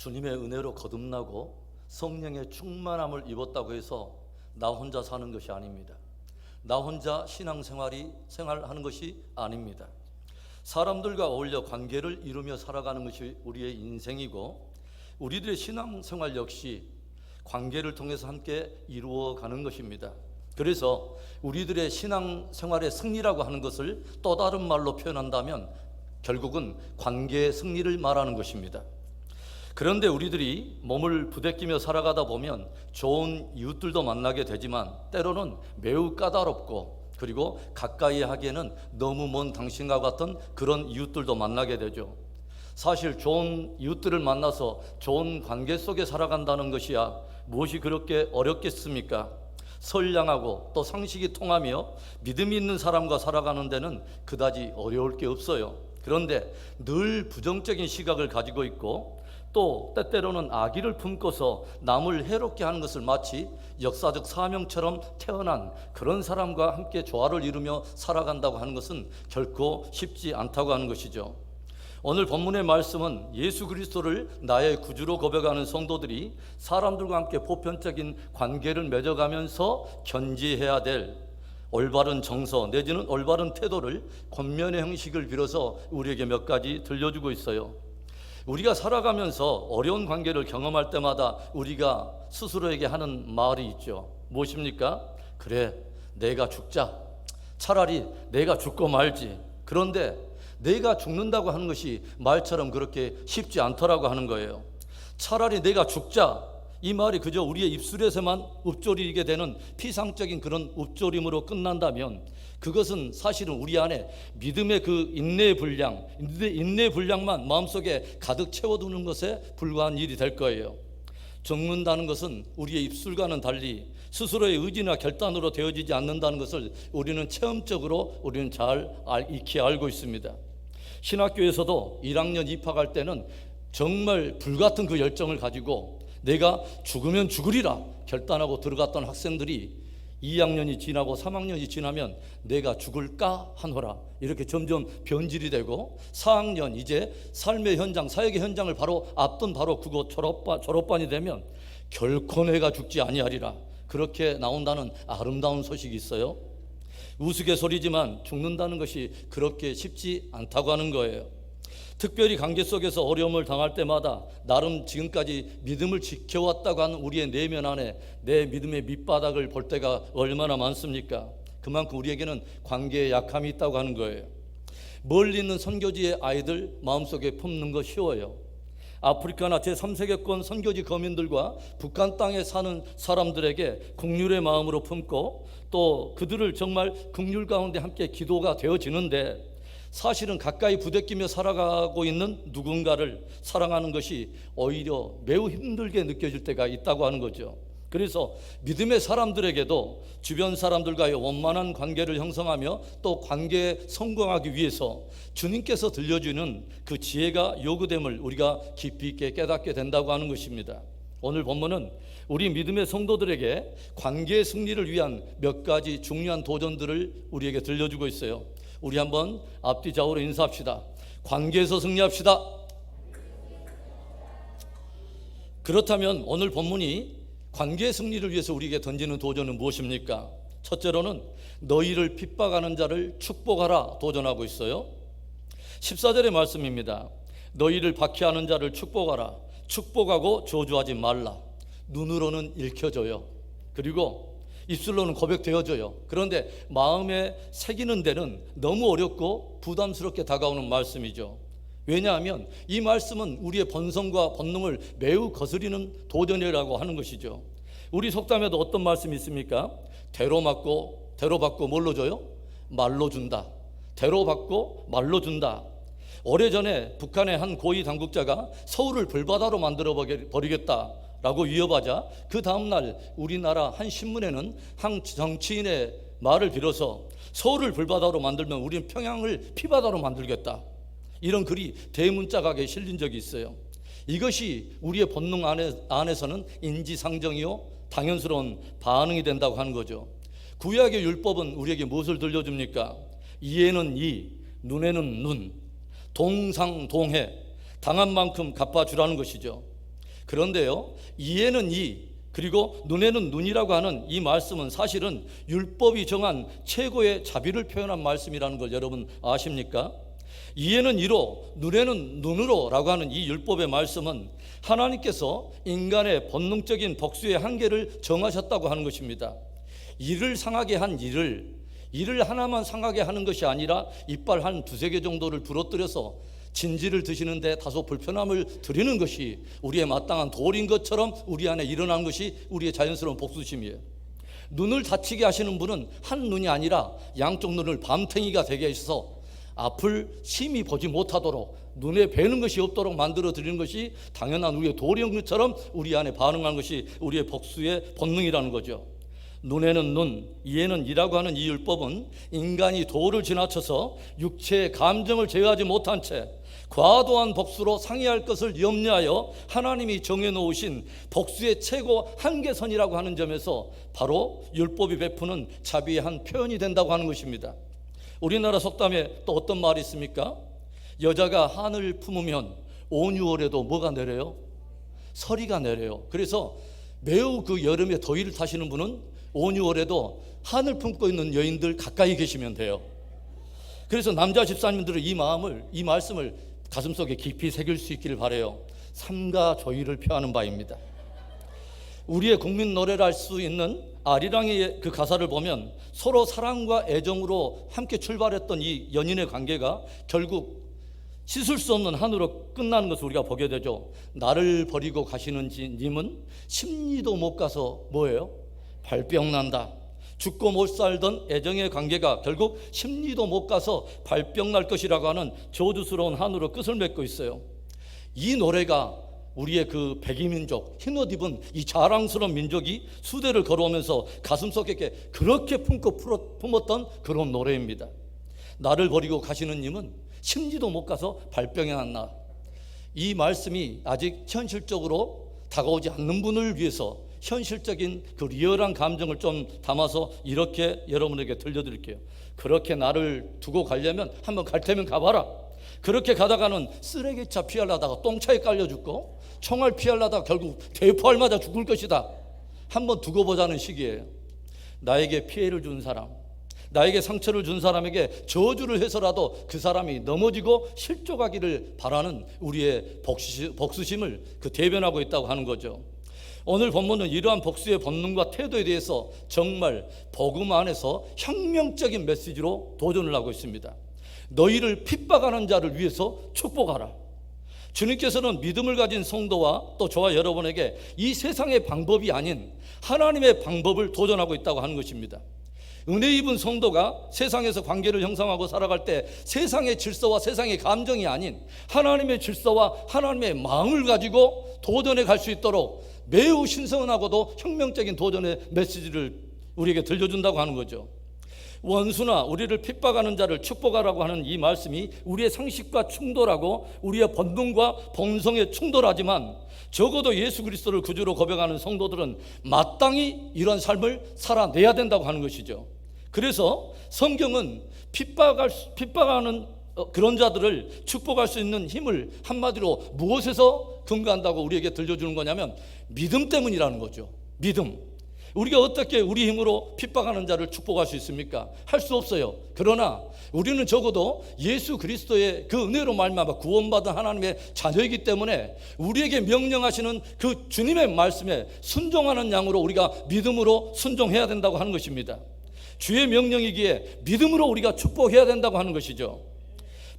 주님의 은혜로 거듭나고 성령의 충만함을 입었다고 해서 나 혼자 사는 것이 아닙니다. 나 혼자 생활하는 것이 아닙니다. 사람들과 어울려 관계를 이루며 살아가는 것이 우리의 인생이고, 우리들의 신앙생활 역시 관계를 통해서 함께 이루어가는 것입니다. 그래서 우리들의 신앙생활의 승리라고 하는 것을 또 다른 말로 표현한다면 결국은 관계의 승리를 말하는 것입니다. 그런데 우리들이 몸을 부대끼며 살아가다 보면 좋은 이웃들도 만나게 되지만 때로는 매우 까다롭고, 그리고 가까이 하기에는 너무 먼 당신과 같은 그런 이웃들도 만나게 되죠. 사실 좋은 이웃들을 만나서 좋은 관계 속에 살아간다는 것이야 무엇이 그렇게 어렵겠습니까? 선량하고 또 상식이 통하며 믿음이 있는 사람과 살아가는 데는 그다지 어려울 게 없어요. 그런데 늘 부정적인 시각을 가지고 있고, 또 때때로는 악의를 품고서 남을 해롭게 하는 것을 마치 역사적 사명처럼 태어난 그런 사람과 함께 조화를 이루며 살아간다고 하는 것은 결코 쉽지 않다고 하는 것이죠. 오늘 본문의 말씀은 예수 그리스도를 나의 구주로 고백하는 성도들이 사람들과 함께 보편적인 관계를 맺어가면서 견지해야 될 올바른 정서 내지는 올바른 태도를 권면의 형식을 빌어서 우리에게 몇 가지 들려주고 있어요. 우리가 살아가면서 어려운 관계를 경험할 때마다 우리가 스스로에게 하는 말이 있죠. 무엇입니까? 그래, 내가 죽자. 차라리 내가 죽고 말지. 그런데 내가 죽는다고 하는 것이 말처럼 그렇게 쉽지 않더라고 하는 거예요. 차라리 내가 죽자, 이 말이 그저 우리의 입술에서만 읊조리게 되는 피상적인 그런 읊조림으로 끝난다면 그것은 사실은 우리 안에 믿음의 그 인내 분량만 마음속에 가득 채워두는 것에 불과한 일이 될 거예요. 죽는다는 것은 우리의 입술과는 달리 스스로의 의지나 결단으로 되어지지 않는다는 것을 우리는 체험적으로 잘 익히 알고 있습니다. 신학교에서도 1학년 입학할 때는 정말 불같은 그 열정을 가지고 내가 죽으면 죽으리라 결단하고 들어갔던 학생들이 2학년이 지나고 3학년이 지나면 내가 죽을까 하노라 이렇게 점점 변질이 되고, 4학년 이제 삶의 현장, 사역의 현장을 바로 앞둔 바로 그곳 졸업반이 되면 결코 내가 죽지 아니하리라 그렇게 나온다는 아름다운 소식이 있어요. 우스갯소리지만 죽는다는 것이 그렇게 쉽지 않다고 하는 거예요. 특별히 관계 속에서 어려움을 당할 때마다 나름 지금까지 믿음을 지켜왔다고 하는 우리의 내면 안에 내 믿음의 밑바닥을 볼 때가 얼마나 많습니까? 그만큼 우리에게는 관계에 약함이 있다고 하는 거예요. 멀리 있는 선교지의 아이들 마음속에 품는 거 쉬워요. 아프리카나 제3세계권 선교지 거민들과 북한 땅에 사는 사람들에게 긍휼의 마음으로 품고 또 그들을 정말 긍휼 가운데 함께 기도가 되어지는데, 사실은 가까이 부대끼며 살아가고 있는 누군가를 사랑하는 것이 오히려 매우 힘들게 느껴질 때가 있다고 하는 거죠. 그래서 믿음의 사람들에게도 주변 사람들과의 원만한 관계를 형성하며 또 관계에 성공하기 위해서 주님께서 들려주는 그 지혜가 요구됨을 우리가 깊이 있게 깨닫게 된다고 하는 것입니다. 오늘 본문은 우리 믿음의 성도들에게 관계의 승리를 위한 몇 가지 중요한 도전들을 우리에게 들려주고 있어요. 우리 한번 앞뒤 좌우로 인사합시다. 관계에서 승리합시다. 그렇다면 오늘 본문이 관계의 승리를 위해서 우리에게 던지는 도전은 무엇입니까? 첫째로는 너희를 핍박하는 자를 축복하라 도전하고 있어요. 14절의 말씀입니다. 너희를 박해하는 자를 축복하라. 축복하고 저주하지 말라. 눈으로는 읽혀져요. 그리고 입술로는 고백되어져요. 그런데 마음에 새기는 데는 너무 어렵고 부담스럽게 다가오는 말씀이죠. 왜냐하면 이 말씀은 우리의 본성과 본능을 매우 거스리는 도전이라고 하는 것이죠. 우리 속담에도 어떤 말씀이 있습니까? 대로 받고 뭘로 줘요? 말로 준다. 대로 받고 말로 준다. 오래전에 북한의 한 고위 당국자가 서울을 불바다로 만들어 버리겠다라고 위협하자 그 다음날 우리나라 한 신문에는 한 정치인의 말을 빌어서 서울을 불바다로 만들면 우리는 평양을 피바다로 만들겠다, 이런 글이 대문짝하게 실린 적이 있어요. 이것이 우리의 본능 안에서는 인지상정이요 당연스러운 반응이 된다고 하는 거죠. 구약의 율법은 우리에게 무엇을 들려줍니까? 이에는 이, 눈에는 눈, 동상동해, 당한 만큼 갚아주라는 것이죠. 그런데요, 이에는 이, 그리고 눈에는 눈이라고 하는 이 말씀은 사실은 율법이 정한 최고의 자비를 표현한 말씀이라는 걸 여러분 아십니까? 이에는 이로, 눈에는 눈으로 라고 하는 이 율법의 말씀은 하나님께서 인간의 본능적인 복수의 한계를 정하셨다고 하는 것입니다. 이를 상하게 한 이를 하나만 상하게 하는 것이 아니라 이빨 한 두세 개 정도를 부러뜨려서 진지를 드시는데 다소 불편함을 드리는 것이 우리의 마땅한 도리인 것처럼 우리 안에 일어나는 것이 우리의 자연스러운 복수심이에요. 눈을 다치게 하시는 분은 한 눈이 아니라 양쪽 눈을 밤탱이가 되게 하셔서 앞을 심히 보지 못하도록 눈에 뵈는 것이 없도록 만들어 드리는 것이 당연한 우리의 도리인 것처럼 우리 안에 반응하는 것이 우리의 복수의 본능이라는 거죠. 눈에는 눈, 이에는 이라고 하는 이 율법은 인간이 도를 지나쳐서 육체의 감정을 제어하지 못한 채 과도한 복수로 상해할 것을 염려하여 하나님이 정해놓으신 복수의 최고 한계선이라고 하는 점에서 바로 율법이 베푸는 자비의 한 표현이 된다고 하는 것입니다. 우리나라 속담에 또 어떤 말이 있습니까? 여자가 한을 품으면 5, 6월에도 뭐가 내려요? 서리가 내려요. 그래서 매우 그 여름에 더위를 타시는 분은 5, 6월에도 한을 품고 있는 여인들 가까이 계시면 돼요. 그래서 남자 집사님들은 이 말씀을 가슴속에 깊이 새길 수 있기를 바라요. 삼가 조의를 표하는 바입니다. 우리의 국민 노래를 할 수 있는 아리랑의 그 가사를 보면 서로 사랑과 애정으로 함께 출발했던 이 연인의 관계가 결국 씻을 수 없는 한으로 끝나는 것을 우리가 보게 되죠. 나를 버리고 가시는 님은 심리도 못 가서 뭐예요? 발병 난다. 죽고 못 살던 애정의 관계가 결국 심리도 못 가서 발병 날 것이라고 하는 저주스러운 한으로 끝을 맺고 있어요. 이 노래가 우리의 그 백이민족, 흰옷 입은 이 자랑스러운 민족이 수대를 걸어오면서 가슴속에 그렇게 품었던 그런 노래입니다. 나를 버리고 가시는 님은 심리도 못 가서 발병이 났나. 이 말씀이 아직 현실적으로 다가오지 않는 분을 위해서 현실적인 그 리얼한 감정을 좀 담아서 이렇게 여러분에게 들려드릴게요. 그렇게 나를 두고 가려면 한번 갈 테면 가봐라. 그렇게 가다가는 쓰레기차 피하려다가 똥차에 깔려 죽고 총알 피하려다가 결국 대포알 맞아 죽을 것이다. 한번 두고 보자는 시기예요. 나에게 피해를 준 사람, 나에게 상처를 준 사람에게 저주를 해서라도 그 사람이 넘어지고 실족하기를 바라는 우리의 복수심을 그 대변하고 있다고 하는 거죠. 오늘 본문은 이러한 복수의 본능과 태도에 대해서 정말 복음 안에서 혁명적인 메시지로 도전을 하고 있습니다. 너희를 핍박하는 자를 위해서 축복하라. 주님께서는 믿음을 가진 성도와 또 저와 여러분에게 이 세상의 방법이 아닌 하나님의 방법을 도전하고 있다고 하는 것입니다. 은혜 입은 성도가 세상에서 관계를 형성하고 살아갈 때 세상의 질서와 세상의 감정이 아닌 하나님의 질서와 하나님의 마음을 가지고 도전해 갈 수 있도록 매우 신선하고도 혁명적인 도전의 메시지를 우리에게 들려준다고 하는 거죠. 원수나 우리를 핍박하는 자를 축복하라고 하는 이 말씀이 우리의 상식과 충돌하고 우리의 본능과 본성에 충돌하지만 적어도 예수 그리스도를 구주로 고백하는 성도들은 마땅히 이런 삶을 살아내야 된다고 하는 것이죠. 그래서 성경은 핍박하는 그런 자들을 축복할 수 있는 힘을 한마디로 무엇에서 근거한다고 우리에게 들려주는 거냐면 믿음 때문이라는 거죠. 믿음. 우리가 어떻게 우리 힘으로 핍박하는 자를 축복할 수 있습니까? 할 수 없어요. 그러나 우리는 적어도 예수 그리스도의 그 은혜로 말미암아 구원받은 하나님의 자녀이기 때문에 우리에게 명령하시는 그 주님의 말씀에 순종하는 양으로 우리가 믿음으로 순종해야 된다고 하는 것입니다. 주의 명령이기에 믿음으로 우리가 축복해야 된다고 하는 것이죠.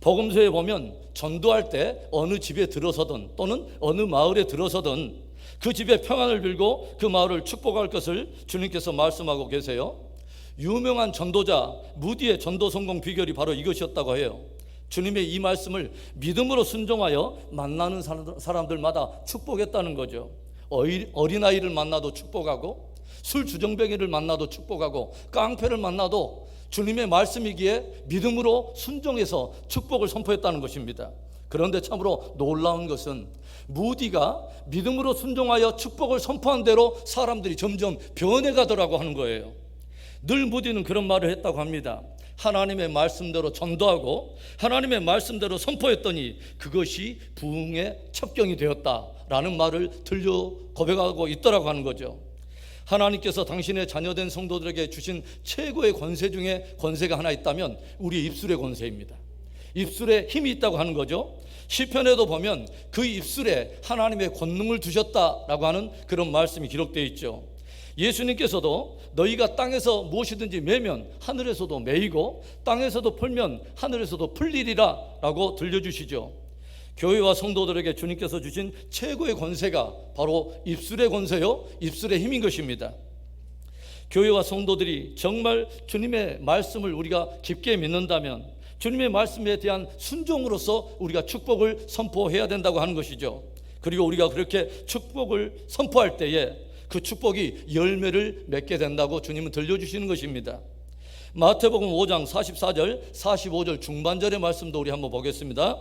복음서에 보면 전도할 때 어느 집에 들어서든 또는 어느 마을에 들어서든 그 집에 평안을 빌고 그 마을을 축복할 것을 주님께서 말씀하고 계세요. 유명한 전도자 무디의 전도 성공 비결이 바로 이것이었다고 해요. 주님의 이 말씀을 믿음으로 순종하여 만나는 사람들마다 축복했다는 거죠. 어린아이를 만나도 축복하고 술 주정뱅이를 만나도 축복하고 깡패를 만나도 주님의 말씀이기에 믿음으로 순종해서 축복을 선포했다는 것입니다. 그런데 참으로 놀라운 것은 무디가 믿음으로 순종하여 축복을 선포한 대로 사람들이 점점 변해가더라고 하는 거예요. 늘 무디는 그런 말을 했다고 합니다. 하나님의 말씀대로 전도하고 하나님의 말씀대로 선포했더니 그것이 부흥의 첩경이 되었다. 라는 말을 들려 고백하고 있더라고 하는 거죠. 하나님께서 당신의 자녀된 성도들에게 주신 최고의 권세 중에 권세가 하나 있다면 우리 입술의 권세입니다. 입술에 힘이 있다고 하는 거죠. 시편에도 보면 그 입술에 하나님의 권능을 두셨다라고 하는 그런 말씀이 기록되어 있죠. 예수님께서도 너희가 땅에서 무엇이든지 매면 하늘에서도 매이고 땅에서도 풀면 하늘에서도 풀리리라 라고 들려주시죠. 교회와 성도들에게 주님께서 주신 최고의 권세가 바로 입술의 권세요, 입술의 힘인 것입니다. 교회와 성도들이 정말 주님의 말씀을 우리가 깊게 믿는다면 주님의 말씀에 대한 순종으로서 우리가 축복을 선포해야 된다고 하는 것이죠. 그리고 우리가 그렇게 축복을 선포할 때에 그 축복이 열매를 맺게 된다고 주님은 들려주시는 것입니다. 마태복음 5장 44절 45절 중반절의 말씀도 우리 한번 보겠습니다.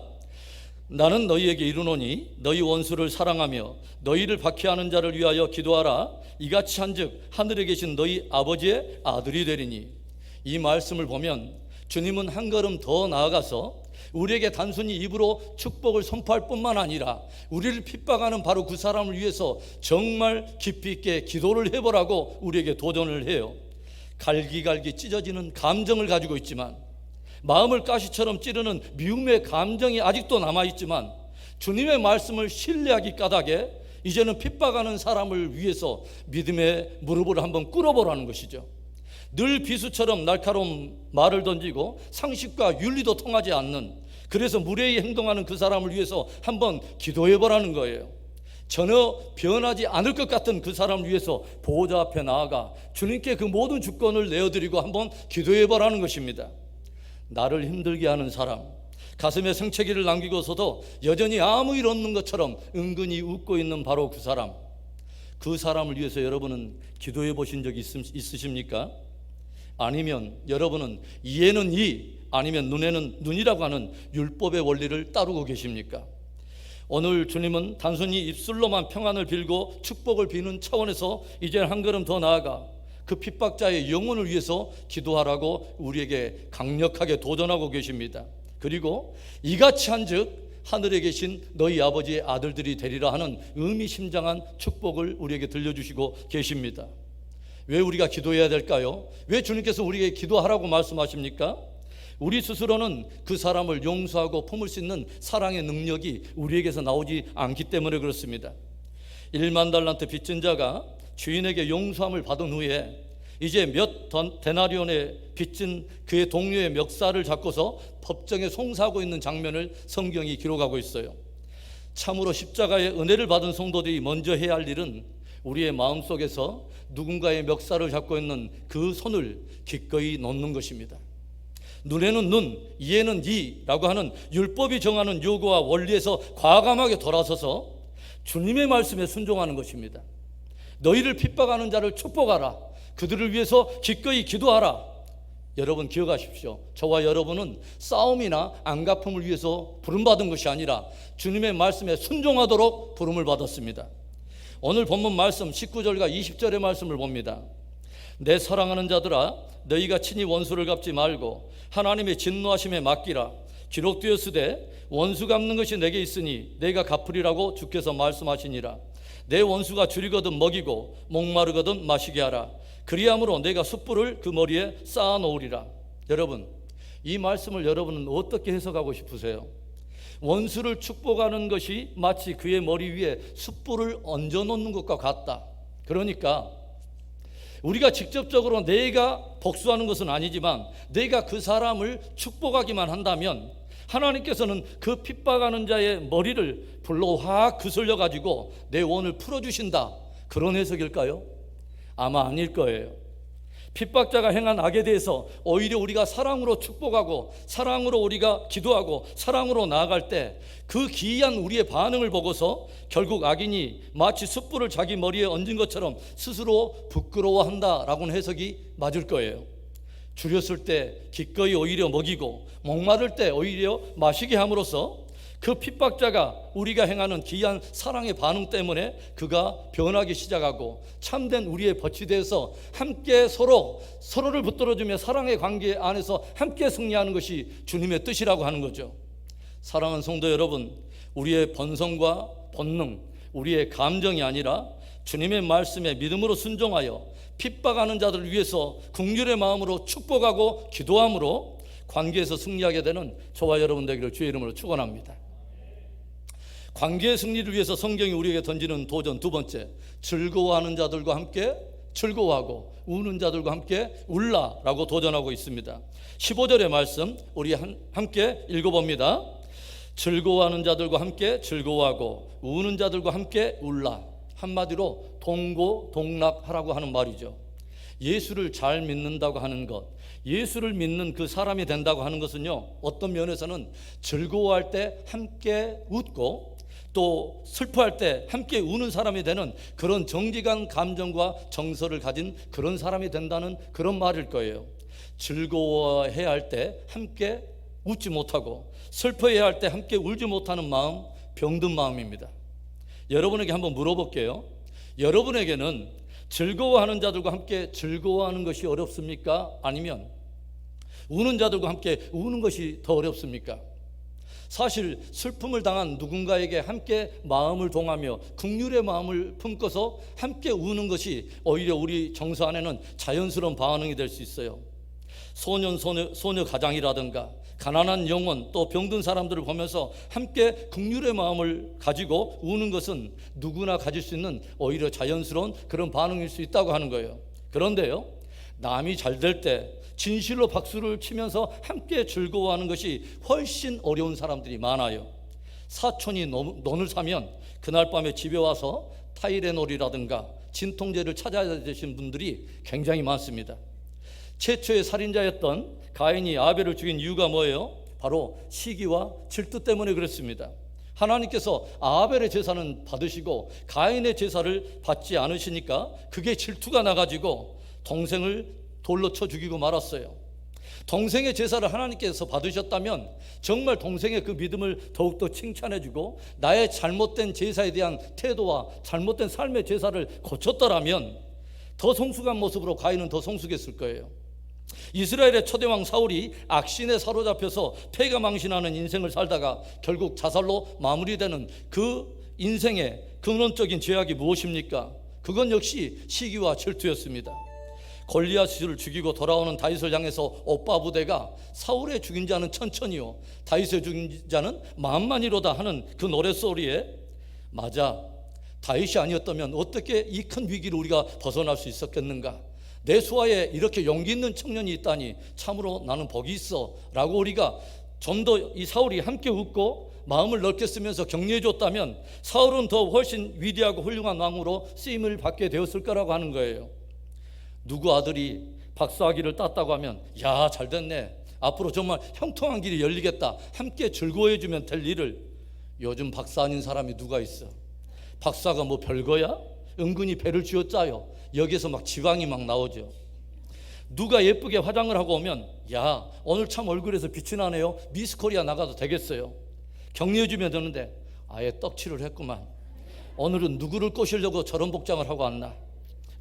나는 너희에게 이르노니 너희 원수를 사랑하며 너희를 박해하는 자를 위하여 기도하라. 이같이 한즉 하늘에 계신 너희 아버지의 아들이 되리니. 이 말씀을 보면 주님은 한 걸음 더 나아가서 우리에게 단순히 입으로 축복을 선포할 뿐만 아니라 우리를 핍박하는 바로 그 사람을 위해서 정말 깊이 있게 기도를 해보라고 우리에게 도전을 해요. 갈기갈기 찢어지는 감정을 가지고 있지만, 마음을 가시처럼 찌르는 미움의 감정이 아직도 남아있지만, 주님의 말씀을 신뢰하기 까닭에 이제는 핍박하는 사람을 위해서 믿음의 무릎을 한번 꿇어보라는 것이죠. 늘 비수처럼 날카로운 말을 던지고 상식과 윤리도 통하지 않는, 그래서 무례히 행동하는 그 사람을 위해서 한번 기도해보라는 거예요. 전혀 변하지 않을 것 같은 그 사람을 위해서 보호자 앞에 나아가 주님께 그 모든 주권을 내어드리고 한번 기도해보라는 것입니다. 나를 힘들게 하는 사람, 가슴에 생채기를 남기고서도 여전히 아무 일 없는 것처럼 은근히 웃고 있는 바로 그 사람, 그 사람을 위해서 여러분은 기도해 보신 적이 있으십니까? 아니면 여러분은 이에는 이, 아니면 눈에는 눈이라고 하는 율법의 원리를 따르고 계십니까? 오늘 주님은 단순히 입술로만 평안을 빌고 축복을 비는 차원에서 이제 한 걸음 더 나아가 그 핍박자의 영혼을 위해서 기도하라고 우리에게 강력하게 도전하고 계십니다. 그리고 이같이 한즉 하늘에 계신 너희 아버지의 아들들이 되리라 하는 의미심장한 축복을 우리에게 들려주시고 계십니다. 왜 우리가 기도해야 될까요? 왜 주님께서 우리에게 기도하라고 말씀하십니까? 우리 스스로는 그 사람을 용서하고 품을 수 있는 사랑의 능력이 우리에게서 나오지 않기 때문에 그렇습니다. 1만 달란트 빚진 자가 주인에게 용서함을 받은 후에 이제 몇 데나리온의 빚진 그의 동료의 멱살을 잡고서 법정에 송사하고 있는 장면을 성경이 기록하고 있어요. 참으로 십자가의 은혜를 받은 성도들이 먼저 해야 할 일은 우리의 마음속에서 누군가의 멱살을 잡고 있는 그 손을 기꺼이 놓는 것입니다. 눈에는 눈, 이에는 이라고 하는 율법이 정하는 요구와 원리에서 과감하게 돌아서서 주님의 말씀에 순종하는 것입니다. 너희를 핍박하는 자를 축복하라. 그들을 위해서 기꺼이 기도하라. 여러분 기억하십시오. 저와 여러분은 싸움이나 안갚음을 위해서 부름받은 것이 아니라 주님의 말씀에 순종하도록 부름을 받았습니다. 오늘 본문 말씀 19절과 20절의 말씀을 봅니다. 내 사랑하는 자들아, 너희가 친히 원수를 갚지 말고 하나님의 진노하심에 맡기라. 기록되었으되 원수 갚는 것이 내게 있으니 내가 갚으리라고 주께서 말씀하시니라. 내 원수가 줄이거든 먹이고 목마르거든 마시게 하라. 그리함으로 내가 숯불을 그 머리에 쌓아 놓으리라. 여러분, 이 말씀을 여러분은 어떻게 해석하고 싶으세요? 원수를 축복하는 것이 마치 그의 머리 위에 숯불을 얹어 놓는 것과 같다. 그러니까 우리가 직접적으로 내가 복수하는 것은 아니지만 내가 그 사람을 축복하기만 한다면 하나님께서는 그 핍박하는 자의 머리를 불로 확 그슬려 가지고 내 원을 풀어주신다. 그런 해석일까요? 아마 아닐 거예요. 핍박자가 행한 악에 대해서 오히려 우리가 사랑으로 축복하고 사랑으로 우리가 기도하고 사랑으로 나아갈 때 그 기이한 우리의 반응을 보고서 결국 악인이 마치 숯불을 자기 머리에 얹은 것처럼 스스로 부끄러워한다라고는 해석이 맞을 거예요. 줄였을 때 기꺼이 오히려 먹이고 목마를 때 오히려 마시게 함으로써 그 핍박자가 우리가 행하는 기이한 사랑의 반응 때문에 그가 변하기 시작하고 참된 우리의 벗이 돼서 함께 서로를 붙들어주며 사랑의 관계 안에서 함께 승리하는 것이 주님의 뜻이라고 하는 거죠. 사랑하는 성도 여러분, 우리의 본성과 본능, 우리의 감정이 아니라 주님의 말씀에 믿음으로 순종하여 핍박하는 자들을 위해서 긍휼의 마음으로 축복하고 기도함으로 관계에서 승리하게 되는 저와 여러분 되기를 주의 이름으로 축원합니다. 관계의 승리를 위해서 성경이 우리에게 던지는 도전 두 번째, 즐거워하는 자들과 함께 즐거워하고 우는 자들과 함께 울라라고 도전하고 있습니다. 15절의 말씀 우리 함께 읽어봅니다. 즐거워하는 자들과 함께 즐거워하고 우는 자들과 함께 울라. 한마디로 동고동락하라고 하는 말이죠. 예수를 잘 믿는다고 하는 것, 예수를 믿는 그 사람이 된다고 하는 것은요, 어떤 면에서는 즐거워할 때 함께 웃고 또 슬퍼할 때 함께 우는 사람이 되는 그런 정직한 감정과 정서를 가진 그런 사람이 된다는 그런 말일 거예요. 즐거워해야 할 때 함께 웃지 못하고 슬퍼해야 할 때 함께 울지 못하는 마음, 병든 마음입니다. 여러분에게 한번 물어볼게요. 여러분에게는 즐거워하는 자들과 함께 즐거워하는 것이 어렵습니까? 아니면 우는 자들과 함께 우는 것이 더 어렵습니까? 사실 슬픔을 당한 누군가에게 함께 마음을 동하며 긍휼의 마음을 품고서 함께 우는 것이 오히려 우리 정서 안에는 자연스러운 반응이 될 수 있어요. 소녀 가장이라든가 가난한 영혼 또 병든 사람들을 보면서 함께 긍휼의 마음을 가지고 우는 것은 누구나 가질 수 있는 오히려 자연스러운 그런 반응일 수 있다고 하는 거예요. 그런데요, 남이 잘 될 때 진실로 박수를 치면서 함께 즐거워하는 것이 훨씬 어려운 사람들이 많아요. 사촌이 논을 사면 그날 밤에 집에 와서 타이레놀이라든가 진통제를 찾아야 되신 분들이 굉장히 많습니다. 최초의 살인자였던 가인이 아벨을 죽인 이유가 뭐예요? 바로 시기와 질투 때문에 그랬습니다. 하나님께서 아벨의 제사는 받으시고 가인의 제사를 받지 않으시니까 그게 질투가 나가지고 동생을 돌로 쳐 죽이고 말았어요. 동생의 제사를 하나님께서 받으셨다면 정말 동생의 그 믿음을 더욱더 칭찬해주고 나의 잘못된 제사에 대한 태도와 잘못된 삶의 제사를 고쳤더라면 더 성숙한 모습으로 가인은 더 성숙했을 거예요. 이스라엘의 초대왕 사울이 악신에 사로잡혀서 패가 망신하는 인생을 살다가 결국 자살로 마무리되는 그 인생의 근원적인 죄악이 무엇입니까? 그건 역시 시기와 질투였습니다. 골리앗을 죽이고 돌아오는 다윗을 향해서 오빠 부대가 사울의 죽인 자는 천천히요 다윗의 죽인 자는 만만이로다 하는 그 노랫소리에 맞아, 다윗이 아니었다면 어떻게 이 큰 위기를 우리가 벗어날 수 있었겠는가? 내 수하에 이렇게 용기 있는 청년이 있다니 참으로 나는 복이 있어 라고 우리가 좀 더 이 사울이 함께 웃고 마음을 넓게 쓰면서 격려해 줬다면 사울은 더 훨씬 위대하고 훌륭한 왕으로 쓰임을 받게 되었을 거라고 하는 거예요. 누구 아들이 박사학위를 땄다고 하면 야, 잘됐네, 앞으로 정말 형통한 길이 열리겠다, 함께 즐거워해 주면 될 일을 요즘 박사 아닌 사람이 누가 있어? 박사가 뭐 별거야? 은근히 배를 쥐어짜요. 여기에서 막 지방이 막 나오죠. 누가 예쁘게 화장을 하고 오면 야, 오늘 참 얼굴에서 빛이 나네요, 미스 코리아 나가도 되겠어요. 격려해 주면 되는데 아예 떡칠을 했구만, 오늘은 누구를 꼬시려고 저런 복장을 하고 왔나,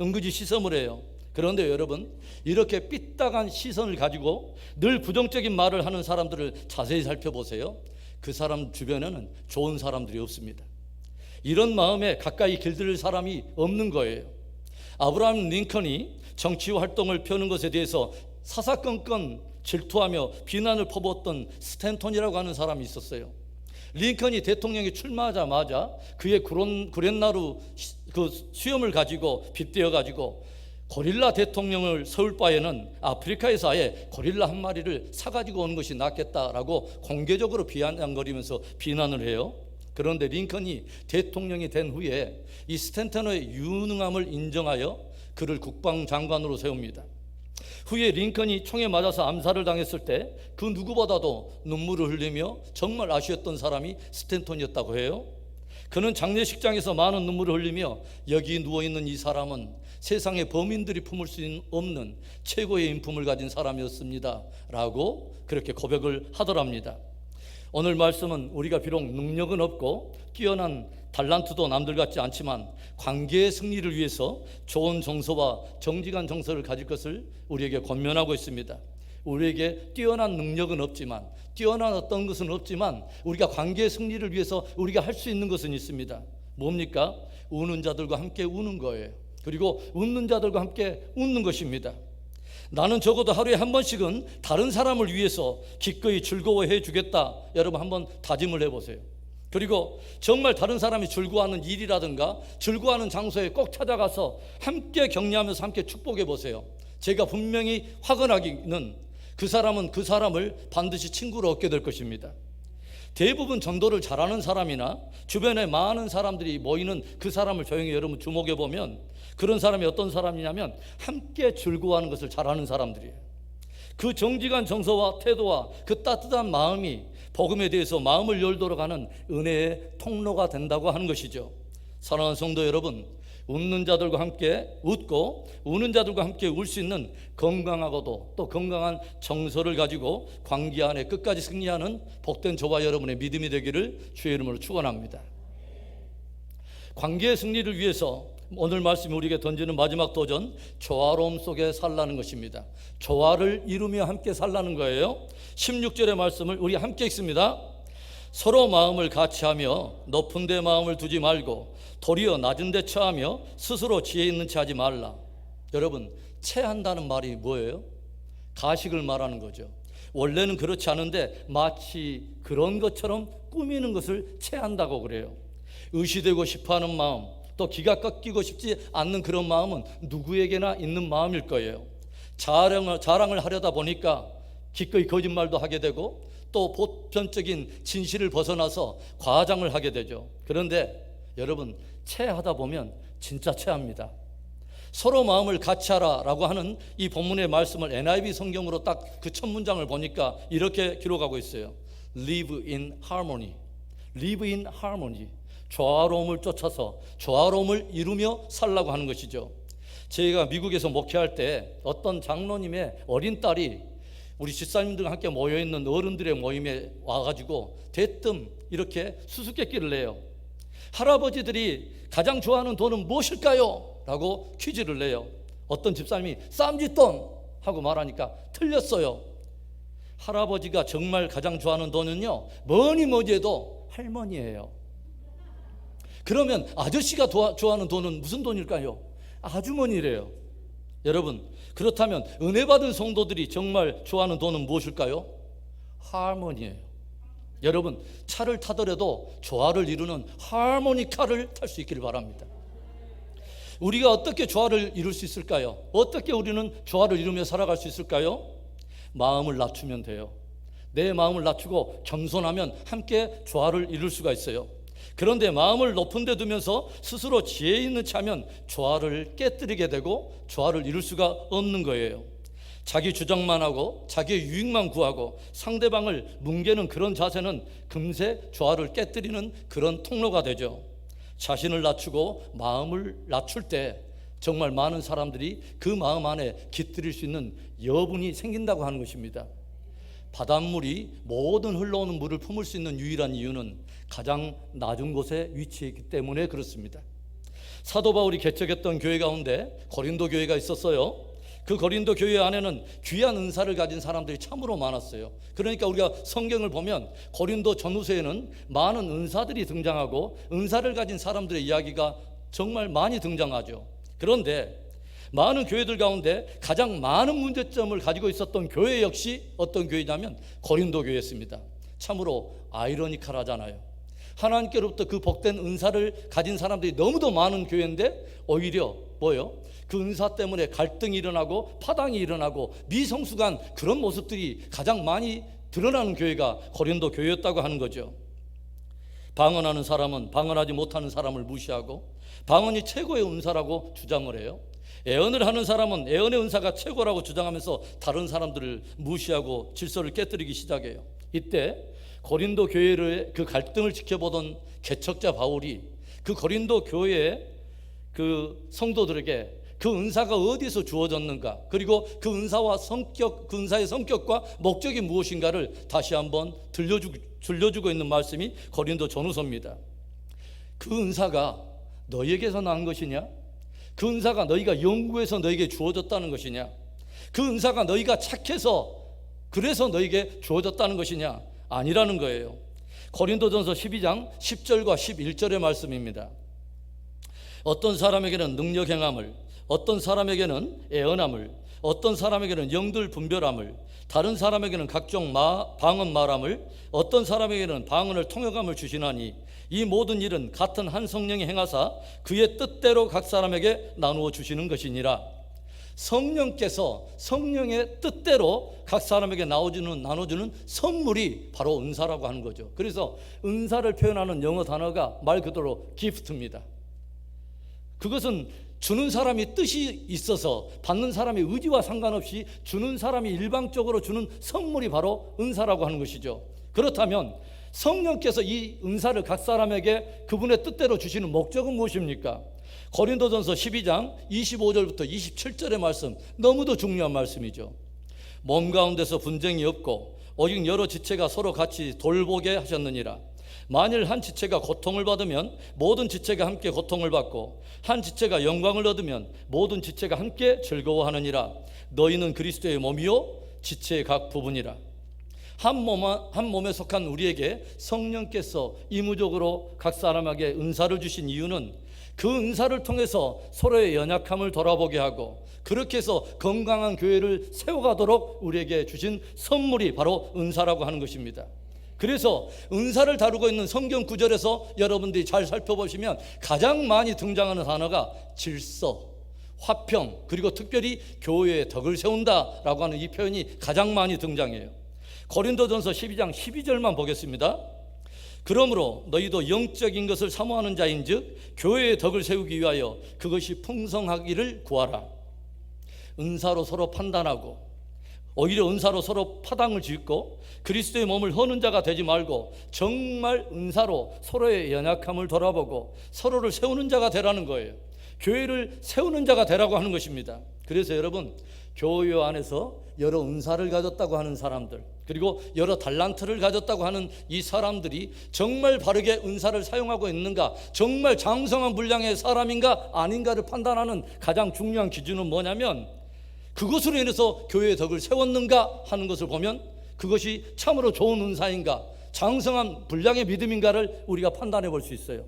은근히 시선을 해요. 그런데 여러분, 이렇게 삐딱한 시선을 가지고 늘 부정적인 말을 하는 사람들을 자세히 살펴보세요. 그 사람 주변에는 좋은 사람들이 없습니다. 이런 마음에 가까이 길들일 사람이 없는 거예요. 아브라함 링컨이 정치 활동을 펴는 것에 대해서 사사건건 질투하며 비난을 퍼부었던 스탠턴이라고 하는 사람이 있었어요. 링컨이 대통령에 출마하자마자 그의 구렛나루 그 수염을 가지고 빗대어 가지고 고릴라 대통령을 세울 바에는 아프리카에서 아예 고릴라 한 마리를 사가지고 오는 것이 낫겠다라고 공개적으로 비아냥거리면서 비난을 해요. 그런데 링컨이 대통령이 된 후에 이 스탠턴의 유능함을 인정하여 그를 국방장관으로 세웁니다. 후에 링컨이 총에 맞아서 암살을 당했을 때 그 누구보다도 눈물을 흘리며 정말 아쉬웠던 사람이 스탠턴이었다고 해요. 그는 장례식장에서 많은 눈물을 흘리며 여기 누워있는 이 사람은 세상의 범인들이 품을 수 없는 최고의 인품을 가진 사람이었습니다 라고 그렇게 고백을 하더랍니다. 오늘 말씀은 우리가 비록 능력은 없고 뛰어난 달란트도 남들 같지 않지만 관계의 승리를 위해서 좋은 정서와 정직한 정서를 가질 것을 우리에게 권면하고 있습니다. 우리에게 뛰어난 능력은 없지만, 뛰어난 어떤 것은 없지만 우리가 관계의 승리를 위해서 우리가 할 수 있는 것은 있습니다. 뭡니까? 우는 자들과 함께 우는 거예요. 그리고 웃는 자들과 함께 웃는 것입니다. 나는 적어도 하루에 한 번씩은 다른 사람을 위해서 기꺼이 즐거워해 주겠다. 여러분 한번 다짐을 해보세요. 그리고 정말 다른 사람이 즐거워하는 일이라든가 즐거워하는 장소에 꼭 찾아가서 함께 격려하면서 함께 축복해 보세요. 제가 분명히 확언하기는 그 사람은 그 사람을 반드시 친구로 얻게 될 것입니다. 대부분 전도를 잘하는 사람이나 주변에 많은 사람들이 모이는 그 사람을 조용히 여러분 주목해 보면 그런 사람이 어떤 사람이냐면 함께 즐거워하는 것을 잘하는 사람들이에요. 그 정직한 정서와 태도와 그 따뜻한 마음이 복음에 대해서 마음을 열도록 하는 은혜의 통로가 된다고 하는 것이죠. 사랑하는 성도 여러분, 웃는 자들과 함께 웃고 우는 자들과 함께 울 수 있는 건강하고도 또 건강한 정서를 가지고 관계 안에 끝까지 승리하는 복된 저와 여러분의 믿음이 되기를 주의 이름으로 축원합니다. 관계의 승리를 위해서 오늘 말씀이 우리에게 던지는 마지막 도전, 조화로움 속에 살라는 것입니다. 조화를 이루며 함께 살라는 거예요. 16절의 말씀을 우리 함께 읽습니다. 서로 마음을 같이하며 높은 데 마음을 두지 말고 도리어 낮은 데 처하며 스스로 지혜 있는 체 하지 말라. 여러분, 체한다는 말이 뭐예요? 가식을 말하는 거죠. 원래는 그렇지 않은데 마치 그런 것처럼 꾸미는 것을 체한다고 그래요. 의시되고 싶어하는 마음, 또 기가 꺾이고 싶지 않는 그런 마음은 누구에게나 있는 마음일 거예요. 자랑을 하려다 보니까 기꺼이 거짓말도 하게 되고 또 보편적인 진실을 벗어나서 과장을 하게 되죠. 그런데 여러분, 체하다 보면 진짜 체합니다. 서로 마음을 같이 하라라고 하는 이 본문의 말씀을 NIV 성경으로 딱 그 첫 문장을 보니까 이렇게 기록하고 있어요. Live in harmony. Live in harmony. 조화로움을 쫓아서 조화로움을 이루며 살라고 하는 것이죠. 저희가 미국에서 목회할 때 어떤 장로님의 어린 딸이 우리 집사님들과 함께 모여있는 어른들의 모임에 와가지고 대뜸 이렇게 수수께끼를 내요. 할아버지들이 가장 좋아하는 돈은 무엇일까요? 라고 퀴즈를 내요. 어떤 집사님이 쌈짓돈 하고 말하니까 틀렸어요. 할아버지가 정말 가장 좋아하는 돈은요, 뭐니 뭐니 해도 할머니예요. 그러면 아저씨가 좋아하는 돈은 무슨 돈일까요? 아주머니래요. 여러분, 그렇다면 은혜 받은 성도들이 정말 좋아하는 돈은 무엇일까요? 하모니예요. 여러분, 차를 타더라도 조화를 이루는 하모니카를 탈 수 있기를 바랍니다. 우리가 어떻게 조화를 이룰 수 있을까요? 어떻게 우리는 조화를 이루며 살아갈 수 있을까요? 마음을 낮추면 돼요. 내 마음을 낮추고 겸손하면 함께 조화를 이룰 수가 있어요. 그런데 마음을 높은 데 두면서 스스로 지혜 있는 차면 조화를 깨뜨리게 되고 조화를 이룰 수가 없는 거예요. 자기 주장만 하고 자기의 유익만 구하고 상대방을 뭉개는 그런 자세는 금세 조화를 깨뜨리는 그런 통로가 되죠. 자신을 낮추고 마음을 낮출 때 정말 많은 사람들이 그 마음 안에 깃들일 수 있는 여분이 생긴다고 하는 것입니다. 바닷물이 모든 흘러오는 물을 품을 수 있는 유일한 이유는 가장 낮은 곳에 위치해 있기 때문에 그렇습니다. 사도 바울이 개척했던 교회 가운데 고린도 교회가 있었어요. 그 고린도 교회 안에는 귀한 은사를 가진 사람들이 참으로 많았어요. 그러니까 우리가 성경을 보면 고린도 전후서에는 많은 은사들이 등장하고 은사를 가진 사람들의 이야기가 정말 많이 등장하죠. 그런데 많은 교회들 가운데 가장 많은 문제점을 가지고 있었던 교회 역시 어떤 교회냐면 고린도 교회였습니다. 참으로 아이러니컬하잖아요. 하나님께로부터 그 복된 은사를 가진 사람들이 너무도 많은 교회인데 오히려 뭐예요? 그 은사 때문에 갈등이 일어나고 파당이 일어나고 미성숙한 그런 모습들이 가장 많이 드러나는 교회가 고린도 교회였다고 하는 거죠. 방언하는 사람은 방언하지 못하는 사람을 무시하고 방언이 최고의 은사라고 주장을 해요. 애언을 하는 사람은 애언의 은사가 최고라고 주장하면서 다른 사람들을 무시하고 질서를 깨뜨리기 시작해요. 이때 고린도 교회의 그 갈등을 지켜보던 개척자 바울이 그 고린도 교회의 그 성도들에게 그 은사가 어디서 주어졌는가, 그리고 그 은사와 성격, 그 은사의 성격과 목적이 무엇인가를 다시 한번 들려주고 있는 말씀이 고린도 전후서입니다. 그 은사가 너희에게서 난 것이냐? 그 은사가 너희가 연구해서 너희에게 주어졌다는 것이냐? 그 은사가 너희가 착해서 그래서 너희에게 주어졌다는 것이냐? 아니라는 거예요. 고린도전서 12장 10절과 11절의 말씀입니다. 어떤 사람에게는 능력 행함을, 어떤 사람에게는 애언함을, 어떤 사람에게는 영들 분별함을, 다른 사람에게는 각종 방언 말함을, 어떤 사람에게는 방언을 통역함을 주시나니 이 모든 일은 같은 한 성령이 행하사 그의 뜻대로 각 사람에게 나누어 주시는 것이니라. 성령께서 성령의 뜻대로 각 사람에게 나눠주는 선물이 바로 은사라고 하는 거죠. 그래서 은사를 표현하는 영어 단어가 말 그대로 gift입니다. 그것은 주는 사람이 뜻이 있어서 받는 사람의 의지와 상관없이 주는 사람이 일방적으로 주는 선물이 바로 은사라고 하는 것이죠. 그렇다면 성령께서 이 은사를 각 사람에게 그분의 뜻대로 주시는 목적은 무엇입니까? 고린도전서 12장 25절부터 27절의 말씀, 너무도 중요한 말씀이죠. 몸 가운데서 분쟁이 없고 오직 여러 지체가 서로 같이 돌보게 하셨느니라. 만일 한 지체가 고통을 받으면 모든 지체가 함께 고통을 받고 한 지체가 영광을 얻으면 모든 지체가 함께 즐거워하느니라. 너희는 그리스도의 몸이요 지체의 각 부분이라. 한 몸에 속한 우리에게 성령께서 의무적으로 각 사람에게 은사를 주신 이유는 그 은사를 통해서 서로의 연약함을 돌아보게 하고 그렇게 해서 건강한 교회를 세워가도록 우리에게 주신 선물이 바로 은사라고 하는 것입니다. 그래서 은사를 다루고 있는 성경 구절에서 여러분들이 잘 살펴보시면 가장 많이 등장하는 단어가 질서, 화평, 그리고 특별히 교회의 덕을 세운다라고 하는 이 표현이 가장 많이 등장해요. 고린도전서 12장 12절만 보겠습니다. 그러므로 너희도 영적인 것을 사모하는 자인즉 교회의 덕을 세우기 위하여 그것이 풍성하기를 구하라. 은사로 서로 판단하고 오히려 은사로 서로 파당을 짓고 그리스도의 몸을 허는 자가 되지 말고 정말 은사로 서로의 연약함을 돌아보고 서로를 세우는 자가 되라는 거예요. 교회를 세우는 자가 되라고 하는 것입니다. 그래서 여러분, 교회 안에서 여러 은사를 가졌다고 하는 사람들, 그리고 여러 달란트를 가졌다고 하는 이 사람들이 정말 바르게 은사를 사용하고 있는가, 정말 장성한 분량의 사람인가 아닌가를 판단하는 가장 중요한 기준은 뭐냐면, 그것으로 인해서 교회의 덕을 세웠는가 하는 것을 보면 그것이 참으로 좋은 은사인가, 장성한 분량의 믿음인가를 우리가 판단해 볼 수 있어요.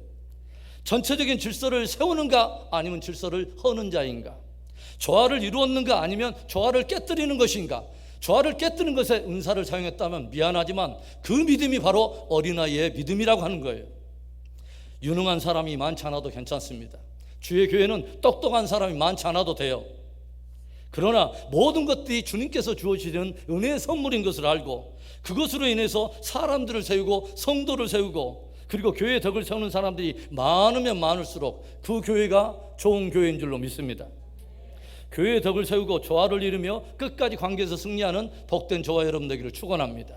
전체적인 질서를 세우는가 아니면 질서를 허는 자인가, 조화를 이루었는가 아니면 조화를 깨뜨리는 것인가. 조화를 깨뜨리는 것에 은사를 사용했다면 미안하지만 그 믿음이 바로 어린아이의 믿음이라고 하는 거예요. 유능한 사람이 많지 않아도 괜찮습니다. 주의 교회는 똑똑한 사람이 많지 않아도 돼요. 그러나 모든 것들이 주님께서 주어지는 은혜의 선물인 것을 알고 그것으로 인해서 사람들을 세우고 성도를 세우고 그리고 교회의 덕을 세우는 사람들이 많으면 많을수록 그 교회가 좋은 교회인 줄로 믿습니다. 교회의 덕을 세우고 조화를 이루며 끝까지 관계에서 승리하는 복된 저와 여러분 되기를 축원합니다.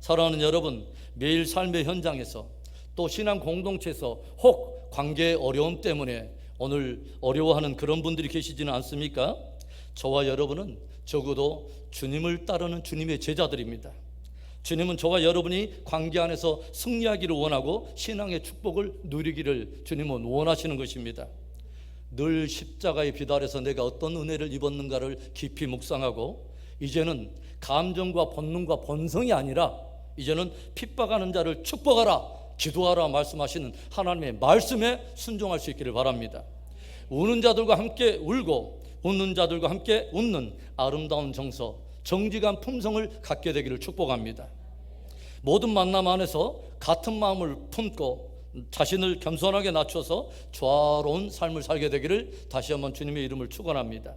사랑하는 여러분, 매일 삶의 현장에서 또 신앙 공동체에서 혹 관계의 어려움 때문에 오늘 어려워하는 그런 분들이 계시지는 않습니까? 저와 여러분은 적어도 주님을 따르는 주님의 제자들입니다. 주님은 저와 여러분이 관계 안에서 승리하기를 원하고 신앙의 축복을 누리기를 주님은 원하시는 것입니다. 늘 십자가의 빛 아래서 내가 어떤 은혜를 입었는가를 깊이 묵상하고 이제는 감정과 본능과 본성이 아니라 이제는 핍박하는 자를 축복하라, 기도하라 말씀하시는 하나님의 말씀에 순종할 수 있기를 바랍니다. 우는 자들과 함께 울고 웃는 자들과 함께 웃는 아름다운 정서, 정직한 품성을 갖게 되기를 축복합니다. 모든 만남 안에서 같은 마음을 품고 자신을 겸손하게 낮춰서 조화로운 삶을 살게 되기를 다시 한번 주님의 이름을 축원합니다.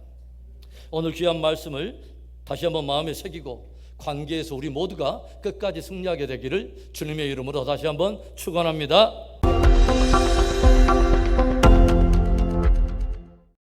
오늘 귀한 말씀을 다시 한번 마음에 새기고 관계에서 우리 모두가 끝까지 승리하게 되기를 주님의 이름으로 다시 한번 축원합니다.